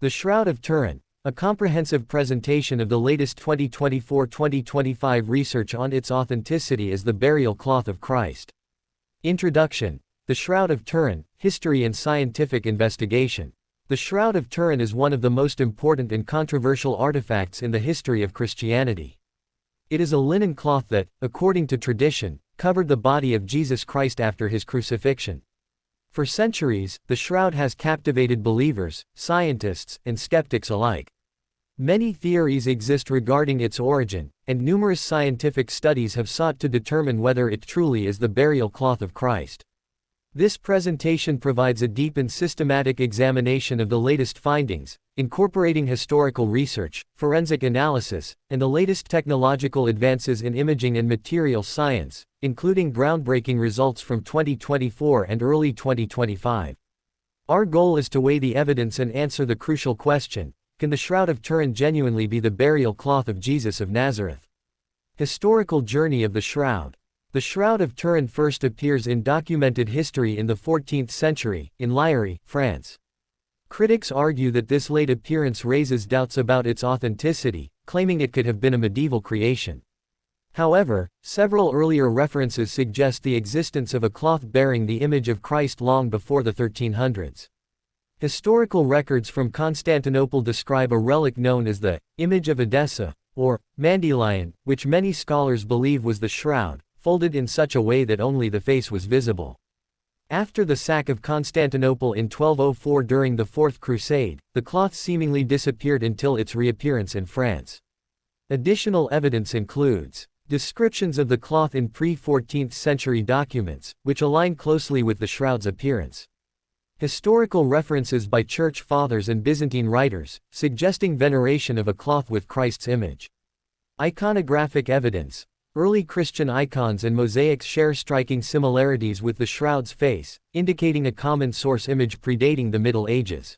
The Shroud of Turin, a comprehensive presentation of the latest 2024-2025 research on its authenticity as the burial cloth of Christ. Introduction. The Shroud of Turin, History and Scientific Investigation. The Shroud of Turin is one of the most important and controversial artifacts in the history of Christianity. It is a linen cloth that, according to tradition, covered the body of Jesus Christ after his crucifixion. For centuries, the shroud has captivated believers, scientists, and skeptics alike. Many theories exist regarding its origin, and numerous scientific studies have sought to determine whether it truly is the burial cloth of Christ. This presentation provides a deep and systematic examination of the latest findings, incorporating historical research, forensic analysis, and the latest technological advances in imaging and materials science, including groundbreaking results from 2024 and early 2025. Our goal is to weigh the evidence and answer the crucial question: can the Shroud of Turin genuinely be the burial cloth of Jesus of Nazareth? Historical journey of the Shroud. The Shroud of Turin first appears in documented history in the 14th century, in Liéry, France. Critics argue that this late appearance raises doubts about its authenticity, claiming it could have been a medieval creation. However, several earlier references suggest the existence of a cloth bearing the image of Christ long before the 1300s. Historical records from Constantinople describe a relic known as the image of Edessa, or Mandylion, which many scholars believe was the shroud, folded in such a way that only the face was visible. After the sack of Constantinople in 1204 during the Fourth Crusade, the cloth seemingly disappeared until its reappearance in France. Additional evidence includes descriptions of the cloth in pre-14th century documents, which align closely with the shroud's appearance. Historical references by Church Fathers and Byzantine writers, suggesting veneration of a cloth with Christ's image. Iconographic evidence. Early Christian icons and mosaics share striking similarities with the shroud's face, indicating a common source image predating the Middle Ages.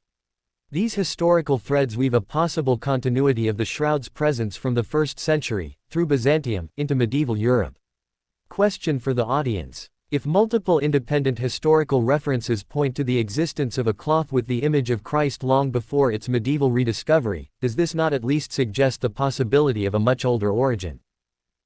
These historical threads weave a possible continuity of the shroud's presence from the 1st century, through Byzantium, into medieval Europe. Question for the audience: if multiple independent historical references point to the existence of a cloth with the image of Christ long before its medieval rediscovery, does this not at least suggest the possibility of a much older origin?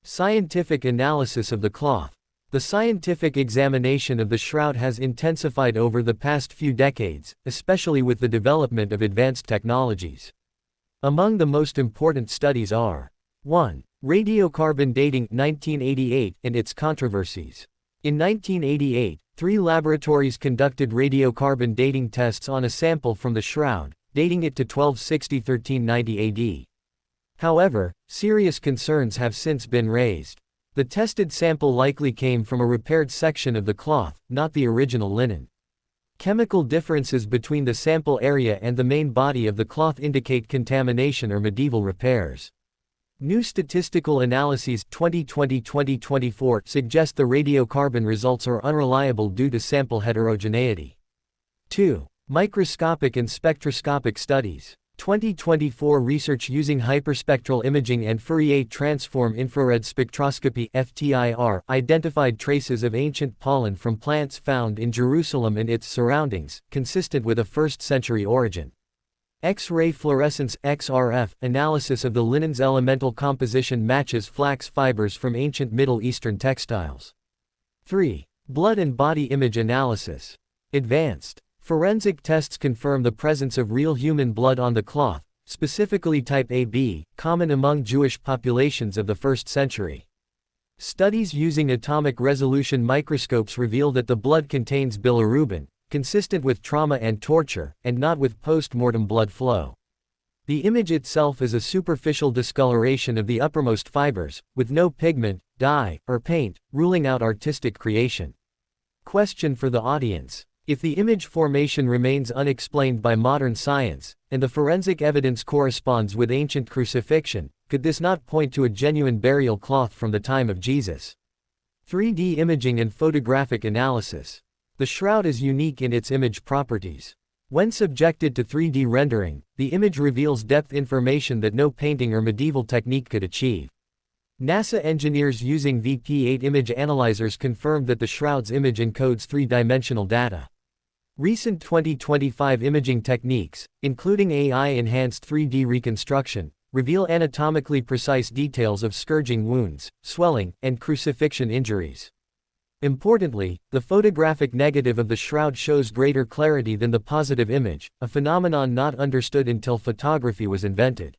Scientific analysis of the cloth. The scientific examination of the shroud has intensified over the past few decades, especially with the development of advanced technologies. Among the most important studies are 1. Radiocarbon dating 1988 and its controversies. In 1988, 3 laboratories conducted radiocarbon dating tests on a sample from the shroud, dating it to 1260–1390 AD. However, serious concerns have since been raised. The tested sample likely came from a repaired section of the cloth, not the original linen. Chemical differences between the sample area and the main body of the cloth indicate contamination or medieval repairs. New statistical analyses 2020-2024 suggest the radiocarbon results are unreliable due to sample heterogeneity. 2. Microscopic and spectroscopic studies. 2024 research using hyperspectral imaging and Fourier transform infrared spectroscopy (FTIR) identified traces of ancient pollen from plants found in Jerusalem and its surroundings, consistent with a 1st century origin. X-ray fluorescence (XRF) analysis of the linen's elemental composition matches flax fibers from ancient Middle Eastern textiles. 3. Blood and body image analysis. Advanced forensic tests confirm the presence of real human blood on the cloth, specifically type AB, common among Jewish populations of the 1st century. Studies using atomic resolution microscopes reveal that the blood contains bilirubin, consistent with trauma and torture, and not with post-mortem blood flow. The image itself is a superficial discoloration of the uppermost fibers, with no pigment, dye, or paint, ruling out artistic creation. Question for the audience: if the image formation remains unexplained by modern science, and the forensic evidence corresponds with ancient crucifixion, could this not point to a genuine burial cloth from the time of Jesus? 3D imaging and photographic analysis. The shroud is unique in its image properties. When subjected to 3D rendering, the image reveals depth information that no painting or medieval technique could achieve. NASA engineers using VP8 image analyzers confirmed that the shroud's image encodes 3-dimensional data. Recent 2025 imaging techniques, including AI-enhanced 3D reconstruction, reveal anatomically precise details of scourging wounds, swelling, and crucifixion injuries. Importantly, the photographic negative of the shroud shows greater clarity than the positive image, a phenomenon not understood until photography was invented.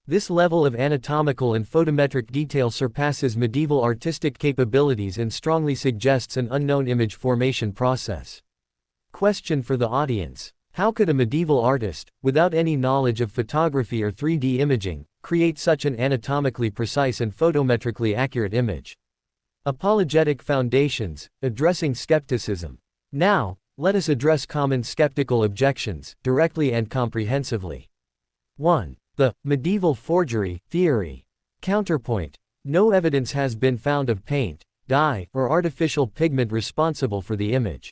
This level of anatomical and photometric detail surpasses medieval artistic capabilities and strongly suggests an unknown image formation process. Question for the audience: how could a medieval artist, without any knowledge of photography or 3D imaging, create such an anatomically precise and photometrically accurate image? Apologetic foundations, addressing skepticism. Now, let us address common skeptical objections, directly and comprehensively. 1. The medieval forgery theory. Counterpoint: no evidence has been found of paint, dye, or artificial pigment responsible for the image.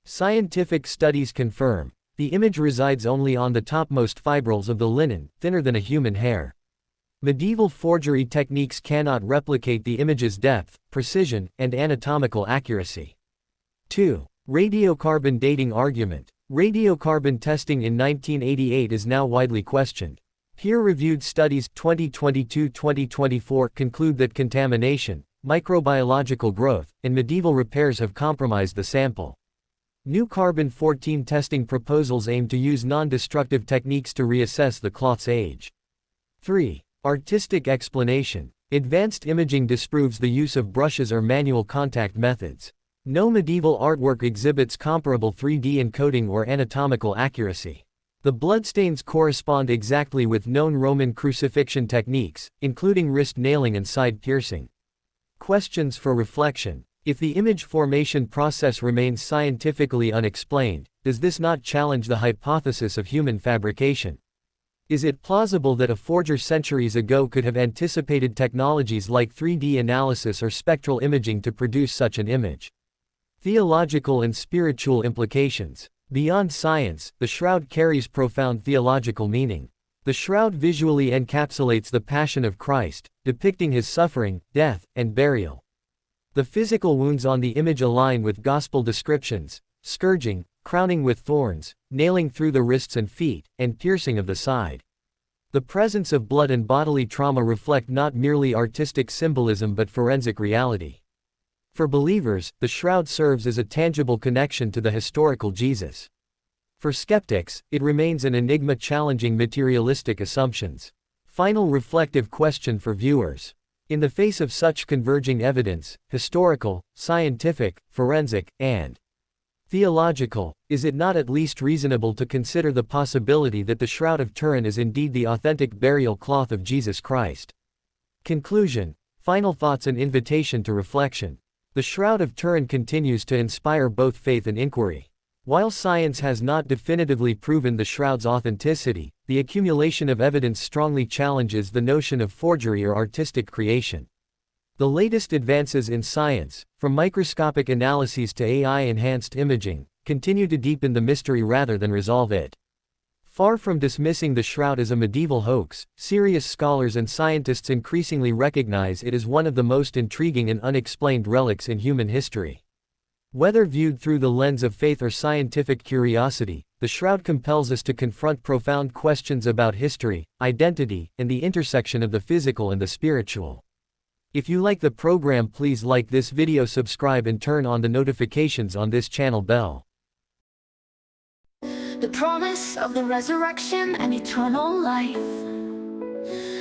Scientific studies confirm the image resides only on the topmost fibrils of the linen, thinner than a human hair. Medieval forgery techniques cannot replicate the image's depth, precision, and anatomical accuracy. 2. Radiocarbon dating argument. Radiocarbon testing in 1988 is now widely questioned. Peer-reviewed studies 2022-2024 conclude that contamination, microbiological growth, and medieval repairs have compromised the sample. New carbon-14 testing proposals aim to use non-destructive techniques to reassess the cloth's age. 3. Artistic explanation. Advanced imaging disproves the use of brushes or manual contact methods. No medieval artwork exhibits comparable 3D encoding or anatomical accuracy. The bloodstains correspond exactly with known Roman crucifixion techniques, including wrist nailing and side piercing. Questions for reflection. If the image formation process remains scientifically unexplained, does this not challenge the hypothesis of human fabrication? Is it plausible that a forger centuries ago could have anticipated technologies like 3D analysis or spectral imaging to produce such an image? Theological and spiritual implications. Beyond science, the shroud carries profound theological meaning. The shroud visually encapsulates the Passion of Christ, depicting his suffering, death, and burial. The physical wounds on the image align with gospel descriptions: scourging, crowning with thorns, nailing through the wrists and feet, and piercing of the side. The presence of blood and bodily trauma reflect not merely artistic symbolism but forensic reality. For believers, the shroud serves as a tangible connection to the historical Jesus. For skeptics, it remains an enigma challenging materialistic assumptions. Final reflective question for viewers. In the face of such converging evidence, historical, scientific, forensic, and theological, is it not at least reasonable to consider the possibility that the Shroud of Turin is indeed the authentic burial cloth of Jesus Christ? Conclusion. Final thoughts and invitation to reflection. The Shroud of Turin continues to inspire both faith and inquiry. While science has not definitively proven the shroud's authenticity, the accumulation of evidence strongly challenges the notion of forgery or artistic creation. The latest advances in science, from microscopic analyses to AI-enhanced imaging, continue to deepen the mystery rather than resolve it. Far from dismissing the shroud as a medieval hoax, serious scholars and scientists increasingly recognize it as one of the most intriguing and unexplained relics in human history. Whether viewed through the lens of faith or scientific curiosity, the shroud compels us to confront profound questions about history, identity, and the intersection of the physical and the spiritual. If you like the program, please like this video, subscribe, and turn on the notifications on this channel bell. The promise of the resurrection and eternal life.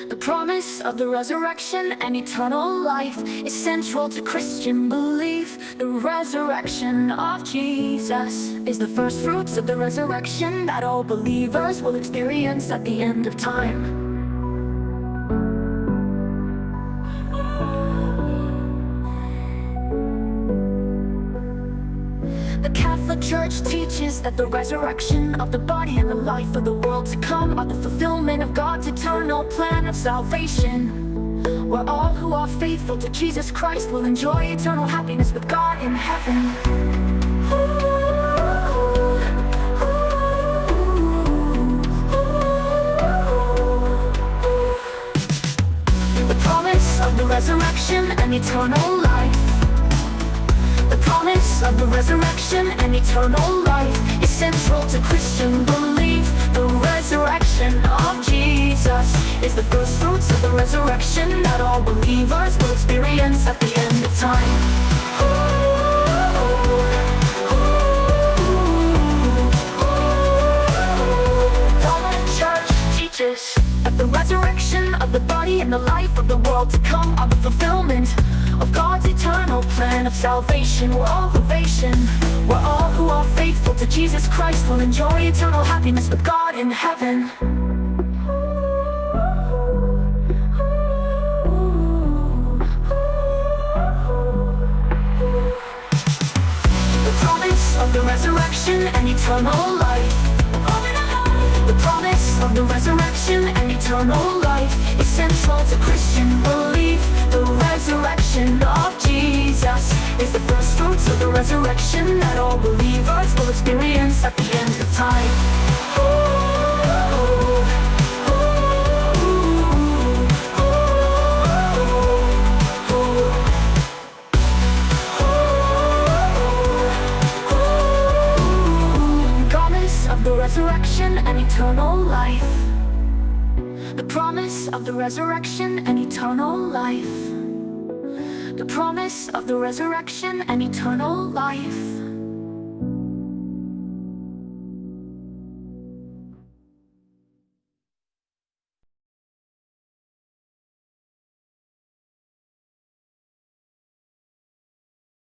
The promise of the resurrection and eternal life is central to Christian belief. The resurrection of Jesus is the first fruits of the resurrection that all believers will experience at the end of time. The Catholic Church teaches that the resurrection of the body and the life of the world to come are the fulfillment of God's eternal plan of salvation, where all who are faithful to Jesus Christ will enjoy eternal happiness with God in heaven. The promise of the resurrection and eternal life. The promise of the resurrection and eternal life central to Christian belief. The resurrection of Jesus is the first fruits of the resurrection that all believers will experience at the end of time. The church teaches that the resurrection of the body and the life of the world to come are the fulfillment of God's eternal plan of salvation, where all who are faithful to Jesus Christ will enjoy eternal happiness with God in heaven. The promise of the resurrection and eternal life. The promise of the resurrection and eternal life is central to Christian belief. The resurrection of Jesus is the first fruits of the resurrection that all believers will experience at the end of time. The resurrection and eternal life. The promise of the resurrection and eternal life. The promise of the resurrection and eternal life.